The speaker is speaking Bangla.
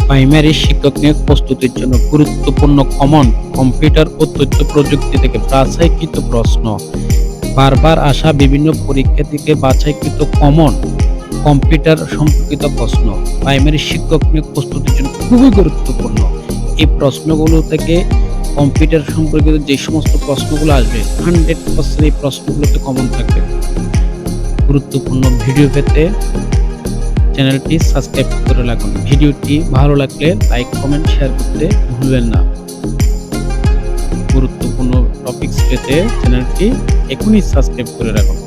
প্রাইমারি শিক্ষক নিয়োগ প্রস্তুতির জন্য গুরুত্বপূর্ণ কমন কম্পিউটার ও তথ্য প্রযুক্তি থেকে বাছাইকৃত প্রশ্ন। বারবার আসা বিভিন্ন পরীক্ষা থেকে বাছাইকৃত কমন কম্পিউটার সম্পর্কিত প্রশ্ন প্রাইমারি শিক্ষক নিয়োগ প্রস্তুতির জন্য খুবই গুরুত্বপূর্ণ। এই প্রশ্নগুলো থেকে কম্পিউটার সম্পর্কিত যে সমস্ত প্রশ্নগুলো আসবে 100% এই প্রশ্নগুলোতে কমন থাকবে। গুরুত্বপূর্ণ ভিডিও পেতে চ্যানেলটি সাবস্ক্রাইব করে রাখুন। ভিডিওটি ভালো লাগলে লাইক কমেন্ট শেয়ার করতে ভুলবেন না। গুরুত্বপূর্ণ টপিকস পেতে চ্যানেলটি এখনই সাবস্ক্রাইব করে রাখুন।